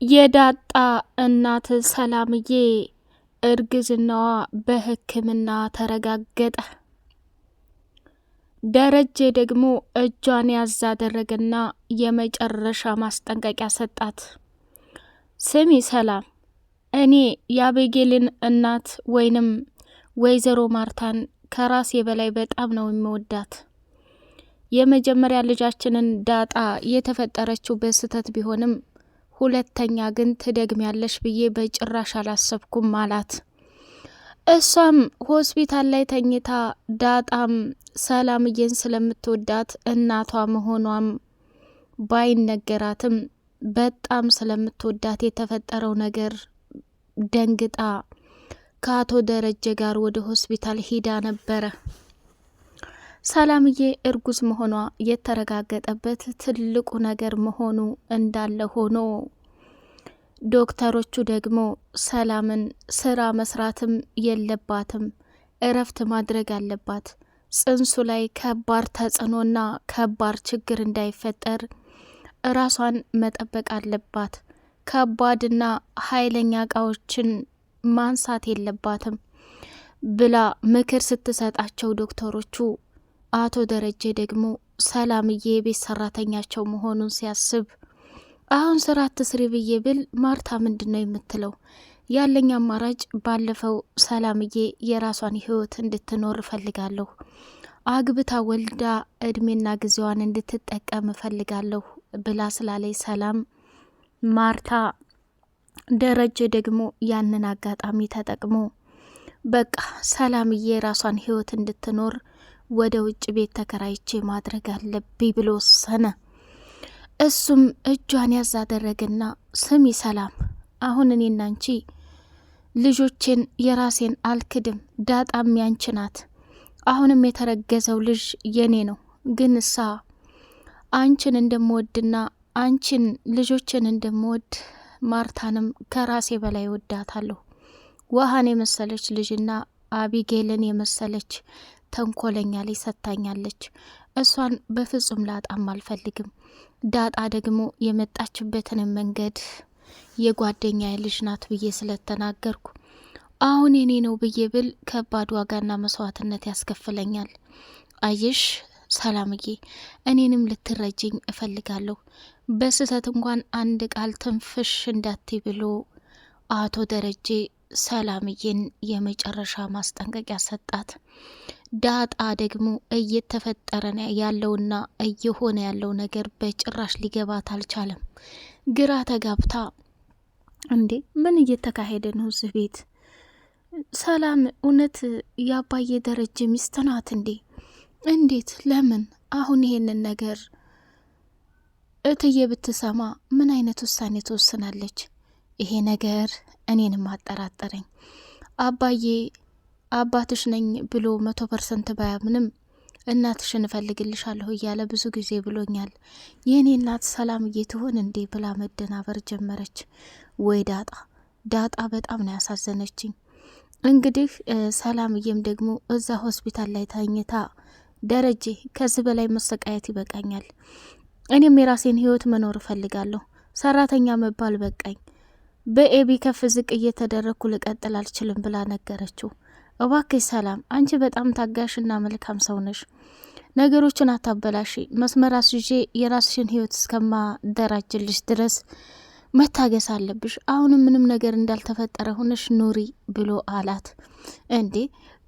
የዳጣ እናት ሰላምዬ እርግዝናዋ በሕክምና ተረጋገጠ። ደረጀ ደግሞ እጇን ያዝ አደረገና የመጨረሻ ማስጠንቀቂያ ሰጣት። ስሚ ሰላም፣ እኔ የአቤጌልን እናት ወይንም ወይዘሮ ማርታን ከራሴ በላይ በጣም ነው የምወዳት። የመጀመሪያ ልጃችንን ዳጣ የተፈጠረችው በስህተት ቢሆንም ሁለተኛ ግን ትደግሚያለሽ ብዬ በጭራሽ አላሰብኩም አላት። እሷም ሆስፒታል ላይ ተኝታ ዳጣም ሰላምዬን ስለምትወዳት እናቷ መሆኗም ባይነገራትም በጣም ስለምትወዳት የተፈጠረው ነገር ደንግጣ ከአቶ ደረጀ ጋር ወደ ሆስፒታል ሂዳ ነበረ። ሰላምዬ እርጉዝ መሆኗ የተረጋገጠበት ትልቁ ነገር መሆኑ እንዳለ ሆኖ ዶክተሮቹ ደግሞ ሰላምን ስራ መስራትም የለባትም፣ እረፍት ማድረግ አለባት፣ ጽንሱ ላይ ከባድ ተጽዕኖና ከባድ ችግር እንዳይፈጠር ራሷን መጠበቅ አለባት፣ ከባድና ኃይለኛ እቃዎችን ማንሳት የለባትም ብላ ምክር ስትሰጣቸው ዶክተሮቹ አቶ ደረጀ ደግሞ ሰላምዬ የቤት ሰራተኛቸው መሆኑን ሲያስብ አሁን ስራ አትስሪ ብዬ ብል ማርታ ምንድን ነው የምትለው? ያለኝ አማራጭ ባለፈው ሰላምዬ የራሷን ህይወት እንድትኖር እፈልጋለሁ፣ አግብታ ወልዳ እድሜና ጊዜዋን እንድትጠቀም እፈልጋለሁ ብላ ስላለኝ ሰላም ማርታ ደረጀ ደግሞ ያንን አጋጣሚ ተጠቅሞ በቃ ሰላምዬ የራሷን ህይወት እንድትኖር ወደ ውጭ ቤት ተከራይቼ ማድረግ አለብኝ ብሎ ወሰነ። እሱም እጇን ያዝ አደረገና ስሚ ሰላም፣ አሁን እኔና አንቺ ልጆቼን የራሴን አልክድም፣ ዳጣም ያንቺ ናት። አሁንም የተረገዘው ልጅ የኔ ነው። ግን እሳ አንቺን እንደምወድና አንቺን ልጆችን እንደምወድ ማርታንም ከራሴ በላይ ወዳታለሁ። ውሃን የመሰለች ልጅና አቢጌልን የመሰለች ተንኮለኛ ላይ ሰጥታኛለች። እሷን በፍጹም ላጣም አልፈልግም። ዳጣ ደግሞ የመጣችበትን መንገድ የጓደኛ ልጅ ናት ብዬ ስለተናገርኩ አሁን የኔ ነው ብዬ ብል ከባድ ዋጋና መስዋዕትነት ያስከፍለኛል። አየሽ ሰላምዬ፣ እኔንም ልትረጅኝ እፈልጋለሁ። በስህተት እንኳን አንድ ቃል ትንፍሽ እንዳትይ ብሎ አቶ ደረጀ ሰላምዬን የመጨረሻ ማስጠንቀቂያ ሰጣት። ዳጣ ደግሞ እየተፈጠረ ያለውና እየሆነ ያለው ነገር በጭራሽ ሊገባት አልቻለም። ግራ ተጋብታ እንዴ ምን እየተካሄደ ነው እዚህ ቤት? ሰላም እውነት ያባዬ ደረጀ ሚስት ናት እንዴ? እንዴት? ለምን? አሁን ይሄንን ነገር እትዬ ብትሰማ ምን አይነት ውሳኔ ትወስናለች? ይሄ ነገር እኔንም አጠራጠረኝ። አባዬ አባትሽ ነኝ ብሎ 100% ባያምንም እናትሽን እፈልግልሻለሁ እያለ ብዙ ጊዜ ብሎኛል። የኔ እናት ሰላምዬ ትሆን እንዴ ብላ መደናበር ጀመረች። ወይ ዳጣ በጣም ነው ያሳዘነችኝ። እንግዲህ ሰላምዬም ደግሞ እዛ ሆስፒታል ላይ ተኝታ ደረጀ ከዚህ በላይ መሰቃየት ይበቃኛል፣ እኔም የራሴን ህይወት መኖር እፈልጋለሁ፣ ሰራተኛ መባል በቃኝ፣ በኤቢ ከፍ ዝቅ እየተደረግኩ ልቀጥል አልችልም ብላ ነገረችው። እባክሽ ሰላም፣ አንቺ በጣም ታጋሽና መልካም ሰው ነሽ። ነገሮችን አታበላሽ። መስመር አስይዤ የራስሽን ህይወት እስከማደራጅልሽ ድረስ መታገስ አለብሽ። አሁንም ምንም ነገር እንዳልተፈጠረ ሆነሽ ኑሪ ብሎ አላት። እንዴ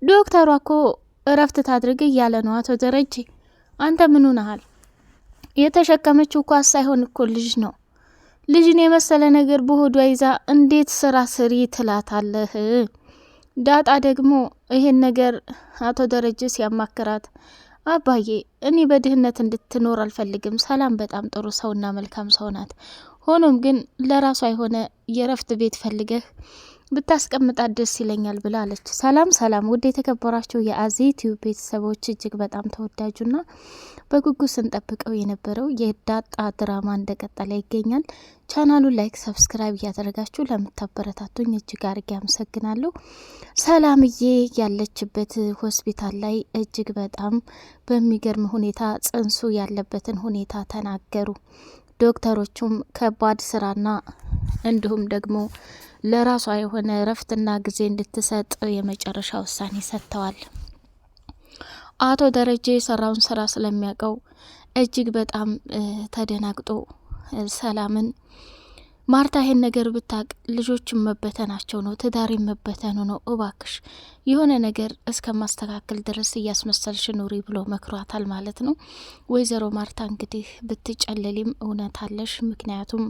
ዶክተሯ እኮ እረፍት ታድርግ እያለ ነው አቶ ደረጀ። አንተ ምን ሆነሃል? የተሸከመችው እኮ ሳይሆን እኮ ልጅ ነው። ልጅን የመሰለ ነገር በሆዷ ይዛ እንዴት ስራ ስሪ ትላታለህ? ዳጣ ደግሞ ይሄን ነገር አቶ ደረጀ ሲያማክራት አባዬ እኔ በድህነት እንድትኖር አልፈልግም። ሰላም በጣም ጥሩ ሰውና መልካም ሰው ናት። ሆኖም ግን ለራሷ የሆነ የረፍት ቤት ፈልገህ ብታስቀምጣት ደስ ይለኛል ብላ አለች። ሰላም ውድ የተከበራችሁ የአዚ ቲዩብ ቤተሰቦች፣ እጅግ በጣም ተወዳጁና በጉጉት ስንጠብቀው የነበረው የዳጣ ድራማ እንደቀጠለ ይገኛል። ቻናሉን ላይክ፣ ሰብስክራይብ እያደረጋችሁ ለምታበረታቱኝ እጅግ አርጌ አመሰግናለሁ። ሰላምዬ ያለችበት ሆስፒታል ላይ እጅግ በጣም በሚገርም ሁኔታ ጽንሱ ያለበትን ሁኔታ ተናገሩ። ዶክተሮቹም ከባድ ስራና እንዲሁም ደግሞ ለራሷ የሆነ እረፍትና ጊዜ እንድትሰጥ የመጨረሻ ውሳኔ ሰጥተዋል። አቶ ደረጀ የሰራውን ስራ ስለሚያውቀው እጅግ በጣም ተደናግጦ ሰላምን ማርታ ይሄን ነገር ብታቅ ልጆችን መበተናቸው ነው፣ ትዳሬን መበተኑ ነው፣ እባክሽ የሆነ ነገር እስከማስተካከል ድረስ እያስመሰልሽ ኑሪ ብሎ መክሯታል ማለት ነው። ወይዘሮ ማርታ እንግዲህ ብትጨለሊም እውነት አለሽ፣ ምክንያቱም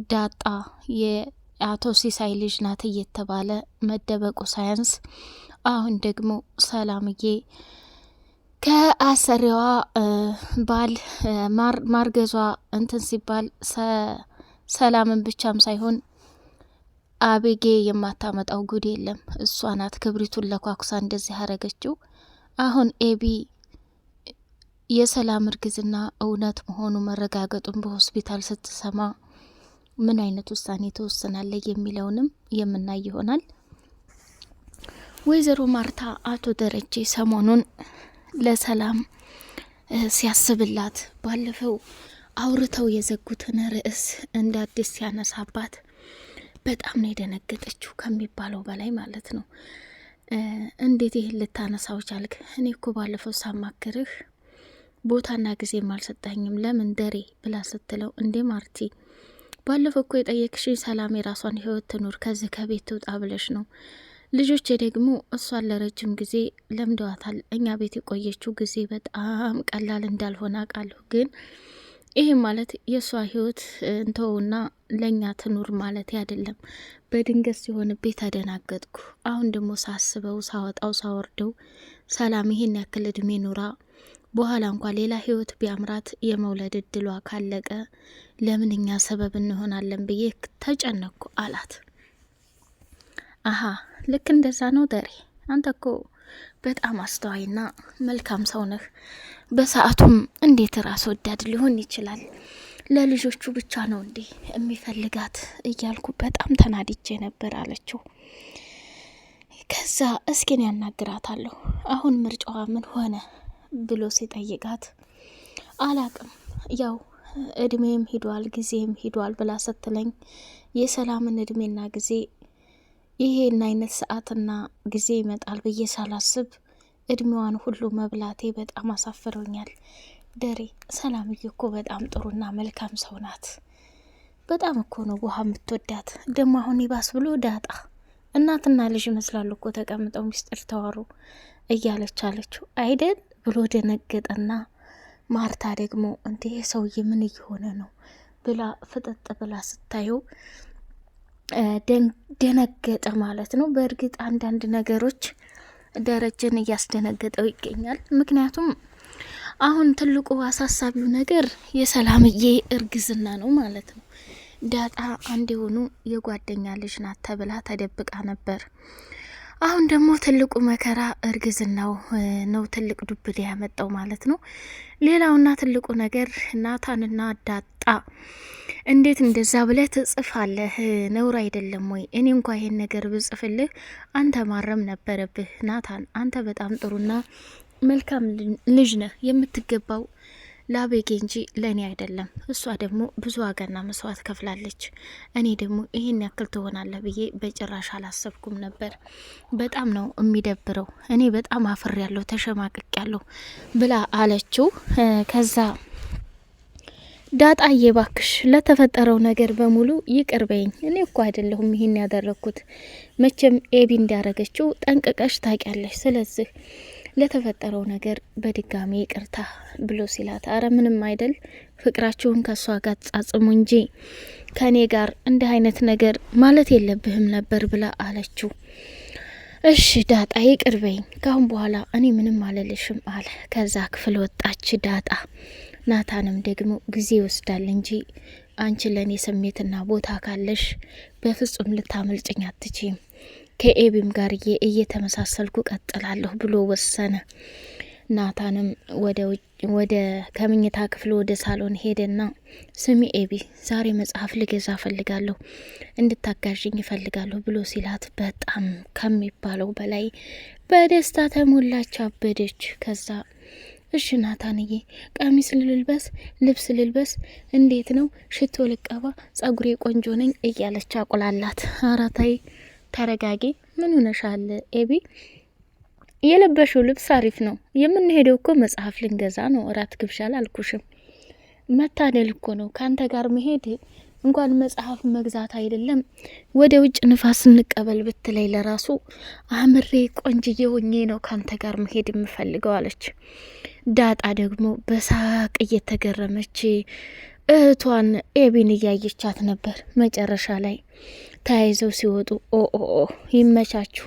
ዳጣ የአቶ ሲሳይ ልጅ ናት እየተባለ መደበቁ ሳያንስ አሁን ደግሞ ሰላምዬ ከአሰሪዋ ባል ማርገዟ እንትን ሲባል ሰላምን ብቻም ሳይሆን አቤጌ የማታመጣው ጉድ የለም። እሷ ናት ክብሪቱን ለኳኩሳ እንደዚህ ያረገችው። አሁን ኤቢ የሰላም እርግዝና እውነት መሆኑ መረጋገጡን በሆስፒታል ስትሰማ ምን አይነት ውሳኔ ትወስናለች የሚለውንም የምናይ ይሆናል። ወይዘሮ ማርታ አቶ ደረጀ ሰሞኑን ለሰላም ሲያስብላት ባለፈው አውርተው የዘጉትን ርዕስ እንደ አዲስ ሲያነሳባት በጣም ነው የደነገጠችው ከሚባለው በላይ ማለት ነው። እንዴት ይህን ልታነሳው ቻልክ? እኔ እኮ ባለፈው ሳማክርህ ቦታና ጊዜም አልሰጠኝም ለምን ደሬ ብላ ስትለው፣ እንዴ ማርቲ ባለፈው እኮ የጠየቅሽኝ ሰላም የራሷን ህይወት ትኑር ከዚህ ከቤት ትውጣ ብለሽ ነው። ልጆቼ ደግሞ እሷን ለረጅም ጊዜ ለምደዋታል። እኛ ቤት የቆየችው ጊዜ በጣም ቀላል እንዳልሆነ አውቃለሁ፣ ግን ይህ ማለት የእሷ ህይወት እንተውና ለእኛ ትኑር ማለት አይደለም። በድንገት ሲሆንብኝ ተደናገጥኩ። አሁን ደግሞ ሳስበው ሳወጣው ሳወርደው ሰላም ይሄን ያክል እድሜ ኑራ በኋላ እንኳ ሌላ ህይወት ቢያምራት የመውለድ እድሏ ካለቀ ለምን እኛ ሰበብ እንሆናለን ብዬ ተጨነቅኩ አላት። አሀ ልክ እንደዛ ነው ደሬ፣ አንተ እኮ በጣም አስተዋይና መልካም ሰው ነህ። በሰዓቱም እንዴት ራስ ወዳድ ሊሆን ይችላል? ለልጆቹ ብቻ ነው እንዴ የሚፈልጋት እያልኩ በጣም ተናድጄ ነበር አለችው። ከዛ እስኪን ያናግራታለሁ አሁን ምርጫዋ ምን ሆነ ብሎ ሲጠይቃት አላቅም፣ ያው እድሜም ሂዷል ጊዜም ሂዷል ብላ ስትለኝ የሰላምን እድሜና ጊዜ ይሄን አይነት ሰዓትና ጊዜ ይመጣል ብዬ ሳላስብ እድሜዋን ሁሉ መብላቴ በጣም አሳፍሮኛል። ደሬ ሰላምዬ እኮ በጣም ጥሩና መልካም ሰው ናት። በጣም እኮ ነው ውሃ የምትወዳት። ደግሞ አሁን ይባስ ብሎ ዳጣ እናትና ልጅ ይመስላሉ እኮ ተቀምጠው ሚስጥር ተዋሩ እያለች አለችው። አይደል ብሎ ደነገጠና ማርታ ደግሞ እንዴ ሰውዬ ምን እየሆነ ነው ብላ ፍጥጥ ብላ ስታየው ደነገጠ ማለት ነው። በእርግጥ አንዳንድ ነገሮች ደረጀን እያስደነገጠው ይገኛል። ምክንያቱም አሁን ትልቁ አሳሳቢው ነገር የሰላምዬ እርግዝና ነው ማለት ነው። ዳጣ አንድ የሆኑ የጓደኛ ልጅ ናት ተብላ ተደብቃ ነበር። አሁን ደግሞ ትልቁ መከራ እርግዝናው ነው ትልቅ ዱብዳ ያመጣው ማለት ነው። ሌላውና ትልቁ ነገር ናታንና ዳጣ እንዴት እንደዛ ብለህ ትጽፋለህ? ነውር አይደለም ወይ? እኔ እንኳ ይሄን ነገር ብጽፍልህ አንተ ማረም ነበረብህ። ናታን አንተ በጣም ጥሩና መልካም ልጅ ነህ። የምትገባው ላቤጌ እንጂ ለእኔ አይደለም። እሷ ደግሞ ብዙ ዋጋና መስዋዕት ከፍላለች። እኔ ደግሞ ይህን ያክል ትሆናለህ ብዬ በጭራሽ አላሰብኩም ነበር። በጣም ነው የሚደብረው። እኔ በጣም አፍሬ ያለሁ ተሸማቅቅ ያለሁ ብላ አለችው። ከዛ ዳጣዬ ባክሽ ለተፈጠረው ነገር በሙሉ ይቅር በይኝ። እኔ እኮ አይደለሁም ይህን ያደረግኩት። መቼም ኤቢ እንዲያረገችው ጠንቅቀሽ ታውቂያለሽ። ስለዚህ ለተፈጠረው ነገር በድጋሚ ይቅርታ ብሎ ሲላት፣ አረ ምንም አይደል፣ ፍቅራችሁን ከሷ ጋር ጻጽሙ እንጂ ከኔ ጋር እንዲህ አይነት ነገር ማለት የለብህም ነበር ብላ አለችው። እሺ ዳጣ ይቅር በይኝ፣ ካሁን በኋላ እኔ ምንም አልልሽም አለ። ከዛ ክፍል ወጣች ዳጣ። ናታንም ደግሞ ጊዜ ይወስዳል እንጂ አንቺ ለእኔ ስሜትና ቦታ ካለሽ በፍጹም ልታመልጭኝ አትችይም፣ ከኤቢም ጋር እየተመሳሰልኩ ቀጥላለሁ ብሎ ወሰነ። ናታንም ወደ ከምኝታ ክፍል ወደ ሳሎን ሄደና ስሚ ኤቢ፣ ዛሬ መጽሐፍ ልገዛ ፈልጋለሁ፣ እንድታጋዥኝ ይፈልጋለሁ ብሎ ሲላት በጣም ከሚባለው በላይ በደስታ ተሞላች፣ አበደች። ከዛ እሺ ናታንዬ ቀሚስ ልልበስ፣ ልብስ ልልበስ፣ እንዴት ነው ሽቶ ልቀባ፣ ጸጉሬ ቆንጆ ነኝ እያለች አቁላላት። አራታይ ተረጋጊ። ምን ሆነሻል ኤቢ? የለበሽው ልብስ አሪፍ ነው። የምንሄደው እኮ መጽሐፍ ልንገዛ ነው፣ እራት ግብዣ አልኩሽም። መታደል እኮ ነው ካንተ ጋር መሄድ። እንኳን መጽሐፍ መግዛት አይደለም ወደ ውጭ ንፋስ እንቀበል ብትለይ ለራሱ አምሬ ቆንጅዬ ሆኜ ነው ካንተ ጋር መሄድ የምፈልገው አለች። ዳጣ ደግሞ በሳቅ እየተገረመች እህቷን ኤቢን እያየቻት ነበር። መጨረሻ ላይ ተያይዘው ሲወጡ ኦ ይመቻችሁ፣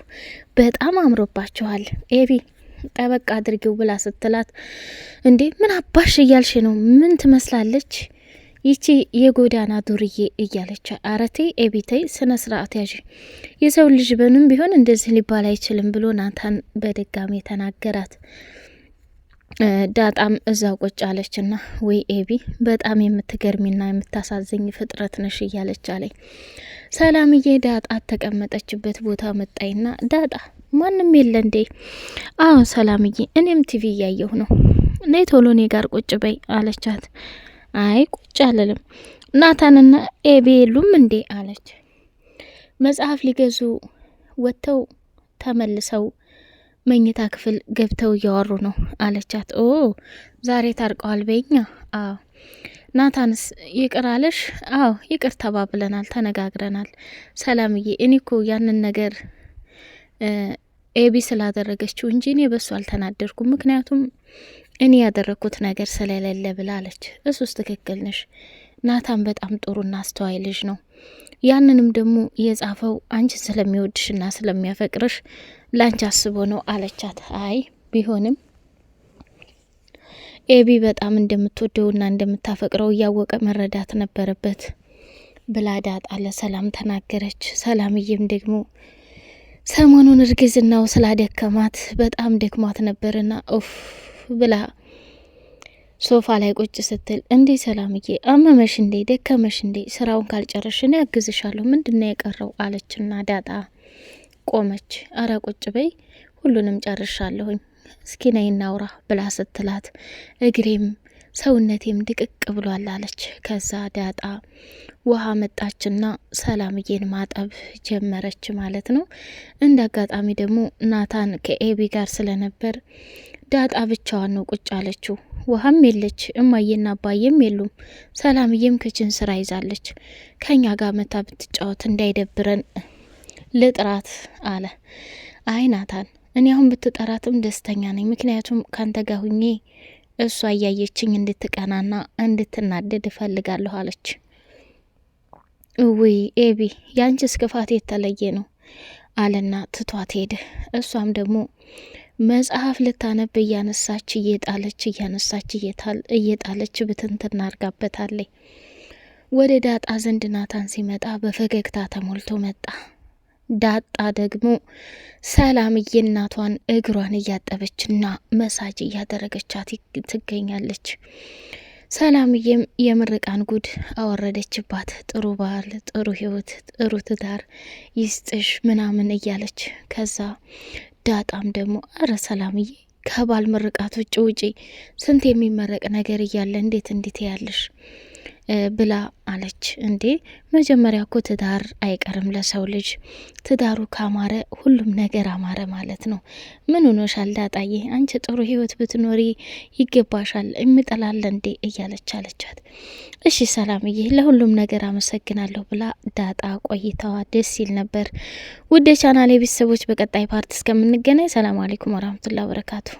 በጣም አምሮባችኋል ኤቢ ጠበቃ አድርጊው ብላ ስትላት፣ እንዴ ምን አባሽ እያልሽ ነው? ምን ትመስላለች ይቺ የጎዳና ዱርዬ እያለች። አረቴ ኤቢተይ ስነ ስርዓት ያዥ፣ የሰው ልጅ በንም ቢሆን እንደዚህ ሊባል አይችልም ብሎ ናታን በድጋሚ ተናገራት። ዳጣም እዛው ቁጭ አለችና ወይ ኤቢ በጣም የምትገርሚና የምታሳዝኝ ፍጥረት ነሽ እያለች አለኝ። ሰላምዬ ዳጣ ተቀመጠችበት ቦታ መጣይና ዳጣ ማንም የለ እንዴ? አዎ ሰላምዬ እኔም ቲቪ እያየሁ ነው። ነይ ቶሎ እኔ ጋር ቁጭ በይ አለቻት። አይ ቁጭ አልልም፣ ናታንና ኤቢ የሉም እንዴ አለች። መጽሐፍ ሊገዙ ወጥተው ተመልሰው መኝታ ክፍል ገብተው እያወሩ ነው አለቻት። ኦ ዛሬ ታርቀዋል በኛ? አዎ። ናታንስ ይቅር አለሽ? አዎ ይቅር ተባብለናል፣ ተነጋግረናል። ሰላምዬ እኔ እኮ ያንን ነገር ኤቢ ስላደረገችው እንጂ እኔ በሱ አልተናደርኩም፣ ምክንያቱም እኔ ያደረግኩት ነገር ስለሌለ ብላ አለች። እሱስ ትክክል ነሽ፣ ናታን በጣም ጥሩና አስተዋይ ልጅ ነው። ያንንም ደግሞ የጻፈው አንቺ ስለሚወድሽና ስለሚያፈቅርሽ ላንቺ አስቦ ነው አለቻት። አይ ቢሆንም ኤቢ በጣም እንደምትወደውና እንደምታፈቅረው እያወቀ መረዳት ነበረበት ብላ ዳጣ ለሰላም ተናገረች። ሰላምዬም ደግሞ ሰሞኑን እርግዝናው ስላደከማት በጣም ደክሟት ነበርና ኡፍ ብላ ሶፋ ላይ ቁጭ ስትል፣ እንዴ ሰላምዬ አመመሽ እንዴ? ደከመሽ እንዴ? ስራውን ካልጨረሽን ያግዝሻለሁ፣ ምንድነው የቀረው አለችና ዳጣ ቆመች። አረ ቁጭ በይ ሁሉንም ጨርሻለሁኝ፣ እስኪ ነይ እናውራ ብላ ስትላት፣ እግሬም ሰውነቴም ድቅቅ ብሏል አለች። ከዛ ዳጣ ውሃ መጣችና ሰላምዬን ማጠብ ጀመረች ማለት ነው። እንደ አጋጣሚ ደግሞ ናታን ከኤቢ ጋር ስለነበር ዳጣ ብቻዋን ነው ቁጭ አለችው። ውሃም የለች፣ እማዬና አባዬም የሉም። ሰላምዬም ክችን ስራ ይዛለች። ከኛ ጋር መታ ብትጫወት እንዳይደብረን ልጥራት አለ። አይ ናታን እኔ አሁን ብትጠራትም ደስተኛ ነኝ፣ ምክንያቱም ካንተ ጋር ሁኜ እሷ እያየችኝ እንድትቀናና እንድትናደድ እፈልጋለሁ አለች። ውይ ኤቢ ያንቺስ ክፋት የተለየ ነው አለና ትቷት ሄደ። እሷም ደግሞ መጽሐፍ ልታነብ እያነሳች እየጣለች ብትንትና አርጋበታለች። ወደ ዳጣ ዘንድ ናታን ሲመጣ በፈገግታ ተሞልቶ መጣ። ዳጣ ደግሞ ሰላምዬ እናቷን እግሯን እያጠበችና መሳጅ እያደረገቻት ትገኛለች። ሰላምዬም የምርቃን ጉድ አወረደችባት። ጥሩ ባል፣ ጥሩ ህይወት፣ ጥሩ ትዳር ይስጥሽ ምናምን እያለች ከዛ ዳጣም ደግሞ አረ ሰላምዬ ከባል ምርቃት ውጪ ስንት የሚመረቅ ነገር እያለ እንዴት ያለሽ ብላ አለች። እንዴ መጀመሪያ እኮ ትዳር አይቀርም ለሰው ልጅ፣ ትዳሩ ካማረ ሁሉም ነገር አማረ ማለት ነው። ምን ሆኖሻል ዳጣዬ? አንቺ ጥሩ ህይወት ብትኖሪ ይገባሻል፣ እምጠላለ እንዴ እያለች አለቻት። እሺ ሰላምዬ ለሁሉም ነገር አመሰግናለሁ ብላ ዳጣ ቆይታዋ ደስ ይል ነበር። ውድ ቻናሌ ቤተሰቦች በቀጣይ ፓርት እስከምንገናኝ ሰላም አለይኩም ወራህመቱላሂ ወበረካቱ።